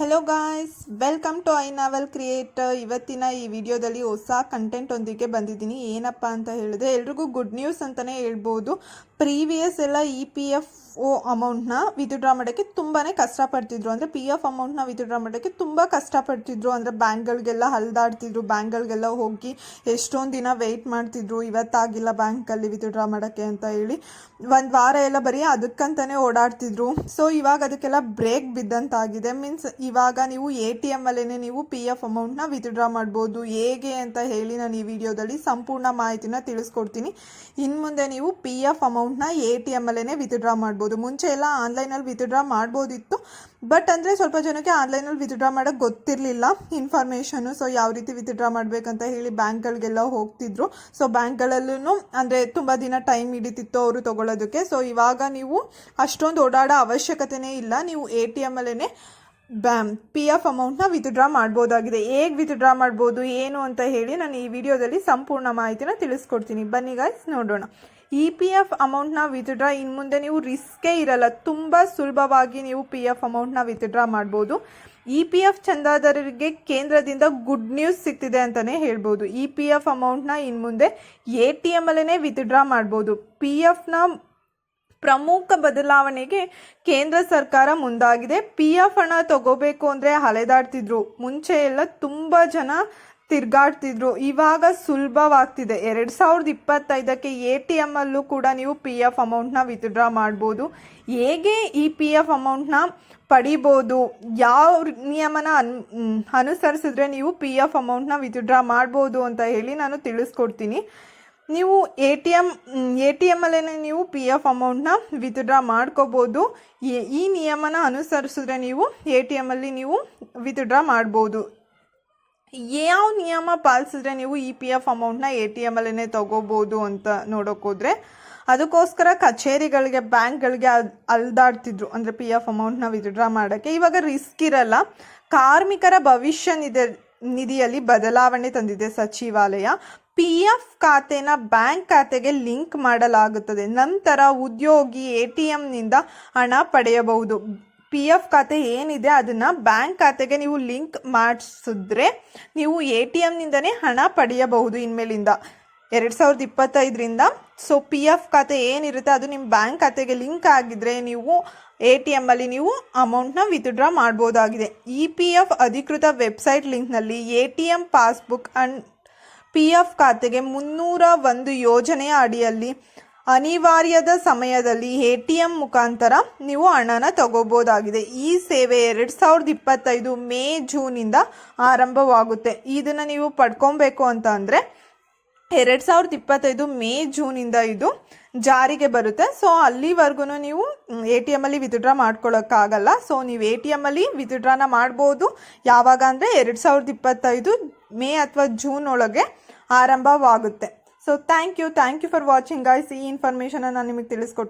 Hello guys, welcome to I novel creator. ಇವತ್ತಿನ ಈ ವಿಡಿಯೋದಲ್ಲಿ ಹೊಸ ಕಂಟೆಂಟ್ ಒಂದಿಗೆ ಬಂದಿದ್ದೀನಿ. ಏನಪ್ಪ ಅಂತ ಹೇಳಿದ್ರೆ, ಎಲ್ರಿಗೂ ಗುಡ್ ನ್ಯೂಸ್ ಅಂತಲೇ ಹೇಳ್ಬೋದು. ಪ್ರೀವಿಯಸ್ ಎಲ್ಲ EPFO ಅಮೌಂಟ್ನ ವಿತ್ಡ್ರಾ ಮಾಡೋಕ್ಕೆ ತುಂಬಾ ಕಷ್ಟಪಡ್ತಿದ್ರು. ಅಂದರೆ PF ಅಮೌಂಟ್ನ ವಿತ್ಡ್ರಾ ಮಾಡೋಕ್ಕೆ ತುಂಬ ಕಷ್ಟಪಡ್ತಿದ್ರು. ಅಂದರೆ ಬ್ಯಾಂಕ್ಗಳಿಗೆಲ್ಲ ಹಲ್ದಾಡ್ತಿದ್ರು, ಬ್ಯಾಂಕ್ಗಳಿಗೆಲ್ಲ ಹೋಗಿ ಎಷ್ಟೊಂದು ದಿನ ವೆಯ್ಟ್ ಮಾಡ್ತಿದ್ರು. ಇವತ್ತಾಗಿಲ್ಲ ಬ್ಯಾಂಕಲ್ಲಿ ವಿತ್ಡ್ರಾ ಮಾಡೋಕ್ಕೆ ಅಂತ ಹೇಳಿ ಒಂದು ವಾರ ಎಲ್ಲ ಬರೀ ಅದಕ್ಕಂತಲೇ ಓಡಾಡ್ತಿದ್ರು. ಸೊ ಇವಾಗ ಅದಕ್ಕೆಲ್ಲ ಬ್ರೇಕ್ ಬಿದ್ದಂತಾಗಿದೆ. ಮೀನ್ಸ್ ಇವಾಗ ನೀವು ATM ಅಲ್ಲೇ ನೀವು PF ಅಮೌಂಟ್ನ ವಿತ್ಡ್ರಾ ಮಾಡ್ಬೋದು. ಹೇಗೆ ಅಂತ ಹೇಳಿ ನಾನು ಈ ವಿಡಿಯೋದಲ್ಲಿ ಸಂಪೂರ್ಣ ಮಾಹಿತಿನ ತಿಳಿಸ್ಕೊಡ್ತೀನಿ. ಇನ್ನು ಮುಂದೆ ನೀವು PF ಅಮೌಂಟ್ನ ATM ಅಲ್ಲೇ ವಿತ್ಡ್ರಾ ಮಾಡ್ಬೋದು. ಮುಂಚೆ ಎಲ್ಲ ಆನ್ಲೈನಲ್ಲಿ ವಿತ್ಡ್ರಾ ಮಾಡ್ಬೋದಿತ್ತು, ಬಟ್ ಅಂದರೆ ಸ್ವಲ್ಪ ಜನಕ್ಕೆ ಆನ್ಲೈನಲ್ಲಿ ವಿತ್ಡ್ರಾ ಮಾಡೋಕ್ಕೆ ಗೊತ್ತಿರಲಿಲ್ಲ ಇನ್ಫಾರ್ಮೇಷನು. ಸೊ ಯಾವ ರೀತಿ ವಿತ್ಡ್ರಾ ಮಾಡಬೇಕಂತ ಹೇಳಿ ಬ್ಯಾಂಕ್ಗಳಿಗೆಲ್ಲ ಹೋಗ್ತಿದ್ರು. ಸೊ ಬ್ಯಾಂಕ್ಗಳಲ್ಲೂ ಅಂದರೆ ತುಂಬ ದಿನ ಟೈಮ್ ಹಿಡಿತಿತ್ತು ಅವರು ತೊಗೊಳ್ಳೋದಕ್ಕೆ. ಸೊ ಇವಾಗ ನೀವು ಅಷ್ಟೊಂದು ಓಡಾಡೋ ಅವಶ್ಯಕತೆನೇ ಇಲ್ಲ. ನೀವು ATM ಅಲ್ಲೇ PF ಅಮೌಂಟ್ನ ವಿತ್ಡ್ರಾ ಮಾಡ್ಬೋದಾಗಿದೆ. ಹೇಗೆ ವಿತ್ಡ್ರಾ ಮಾಡ್ಬೋದು ಏನು ಅಂತ ಹೇಳಿ ನಾನು ಈ ವಿಡಿಯೋದಲ್ಲಿ ಸಂಪೂರ್ಣ ಮಾಹಿತಿನ ತಿಳಿಸ್ಕೊಡ್ತೀನಿ. ಬನ್ನಿ ಗಾಯ್ಸ್, ನೋಡೋಣ. EPF ಅಮೌಂಟ್ನ ವಿತ್ಡ್ರಾ ಇನ್ನು ಮುಂದೆ ನೀವು ರಿಸ್ಕೇ ಇರಲ್ಲ. ತುಂಬ ಸುಲಭವಾಗಿ ನೀವು PF ಅಮೌಂಟ್ನ ವಿತ್ಡ್ರಾ ಮಾಡ್ಬೋದು. EPF ಚಂದಾದಾರರಿಗೆ ಕೇಂದ್ರದಿಂದ ಗುಡ್ ನ್ಯೂಸ್ ಸಿಗ್ತಿದೆ ಅಂತಲೇ ಹೇಳ್ಬೋದು. EPF ಅಮೌಂಟ್ನ ಇನ್ನು ಮುಂದೆ ATM ಅಲ್ಲೇ ವಿತ್ಡ್ರಾ ಮಾಡ್ಬೋದು. PFನ ಪ್ರಮುಖ ಬದಲಾವಣೆಗೆ ಕೇಂದ್ರ ಸರ್ಕಾರ ಮುಂದಾಗಿದೆ. PF ಹಣ ತಗೋಬೇಕು ಅಂದರೆ ಅಲೆದಾಡ್ತಿದ್ರು. ಮುಂಚೆ ಎಲ್ಲ ತುಂಬ ಜನ ತಿರ್ಗಾಡ್ತಿದ್ರು. ಇವಾಗ ಸುಲಭವಾಗ್ತಿದೆ. 2025ಕ್ಕೆ ATM ಅಲ್ಲೂ ಕೂಡ ನೀವು PF ಅಮೌಂಟ್ನ ವಿತ್ಡ್ರಾ ಮಾಡ್ಬೋದು. ಹೇಗೆ ಈ PF ಅಮೌಂಟ್ನ ಪಡಿಬೋದು, ಯಾವ ನಿಯಮನ ಅನುಸರಿಸಿದ್ರೆ ನೀವು PF ಅಮೌಂಟ್ನ ವಿತ್ಡ್ರಾ ಮಾಡ್ಬೋದು ಅಂತ ಹೇಳಿ ನಾನು ತಿಳಿಸ್ಕೊಡ್ತೀನಿ. ನೀವು ATM ಅಲ್ಲೇ ನೀವು PF ಅಮೌಂಟ್ನ ವಿತ್ಡ್ರಾ ಮಾಡ್ಕೋಬೋದು. ಈ ನಿಯಮನ ಅನುಸರಿಸಿದ್ರೆ ನೀವು ATM ಅಲ್ಲಿ ನೀವು ವಿತ್ಡ್ರಾ ಮಾಡ್ಬೋದು. ಯಾವ ನಿಯಮ ಪಾಲಿಸಿದ್ರೆ ನೀವು PF ಅಮೌಂಟ್ನ ATM ಅಲ್ಲೇ ತಗೋಬೋದು ಅಂತ ನೋಡೋಕ್ಕೋದ್ರೆ, ಅದಕ್ಕೋಸ್ಕರ ಕಚೇರಿಗಳಿಗೆ ಬ್ಯಾಂಕ್ಗಳಿಗೆ ಅಲ್ದಾಡ್ತಿದ್ರು. ಅಂದರೆ PF ಅಮೌಂಟ್ನ ವಿತ್ಡ್ರಾ ಮಾಡೋಕ್ಕೆ ಇವಾಗ ರಿಸ್ಕ್ ಇರಲ್ಲ. ಕಾರ್ಮಿಕರ ಭವಿಷ್ಯ ನಿಧಿಯಲ್ಲಿ ಬದಲಾವಣೆ ತಂದಿದೆ ಸಚಿವಾಲಯ. PF ಖಾತೆನ ಬ್ಯಾಂಕ್ ಖಾತೆಗೆ ಲಿಂಕ್ ಮಾಡಲಾಗುತ್ತದೆ. ನಂತರ ಉದ್ಯೋಗಿ ATMನಿಂದ ಹಣ ಪಡೆಯಬಹುದು. PF ಖಾತೆ ಏನಿದೆ ಅದನ್ನು ಬ್ಯಾಂಕ್ ಖಾತೆಗೆ ನೀವು ಲಿಂಕ್ ಮಾಡಿಸಿದ್ರೆ ನೀವು ATMನಿಂದನೇ ಹಣ ಪಡೆಯಬಹುದು ಇನ್ಮೇಲಿಂದ 2025ರಿಂದ. ಸೊ PF ಖಾತೆ ಏನಿರುತ್ತೆ ಅದು ನಿಮ್ಮ ಬ್ಯಾಂಕ್ ಖಾತೆಗೆ ಲಿಂಕ್ ಆಗಿದ್ರೆ ನೀವು ATM ಅಲ್ಲಿ ನೀವು ಅಮೌಂಟ್ನ ವಿತ್ಡ್ರಾ ಮಾಡ್ಬೋದಾಗಿದೆ. EPF ಅಧಿಕೃತ ವೆಬ್ಸೈಟ್ ಲಿಂಕ್ನಲ್ಲಿ ATM ಪಾಸ್ಬುಕ್ ಅಂಡ್ PF ಖಾತೆಗೆ 301 ಯೋಜನೆಯ ಅಡಿಯಲ್ಲಿ ಅನಿವಾರ್ಯದ ಸಮಯದಲ್ಲಿ ATM ಮುಖಾಂತರ ನೀವು ಹಣನ ತಗೋಬೋದಾಗಿದೆ. ಈ ಸೇವೆ 2025 ಮೇ ಜೂನಿಂದ ಆರಂಭವಾಗುತ್ತೆ. ಇದನ್ನು ನೀವು ಪಡ್ಕೊಬೇಕು ಅಂತ ಅಂದರೆ 2025 ಮೇ ಜೂನಿಂದ ಇದು ಜಾರಿಗೆ ಬರುತ್ತೆ. ಸೊ ಅಲ್ಲಿವರೆಗೂ ನೀವು ATM ಅಲ್ಲಿ ವಿತ್ಡ್ರಾ ಮಾಡ್ಕೊಳ್ಳೋಕ್ಕಾಗಲ್ಲ. ಸೊ ನೀವು ATM ಅಲ್ಲಿ ವಿತ್ಡ್ರಾನ ಮಾಡ್ಬೋದು. ಯಾವಾಗ ಅಂದರೆ 2025 ಮೇ ಅಥವಾ ಜೂನ್ ಒಳಗೆ ಆರಂಭವಾಗುತ್ತೆ. So thank you for watching guys. ಈ ಇನ್ಫಾರ್ಮೇಷನ್ ನಾನು ನಿಮಗೆ ತಿಳಿಸ್ಕೊಟ್ಟಿದ್ದೀನಿ.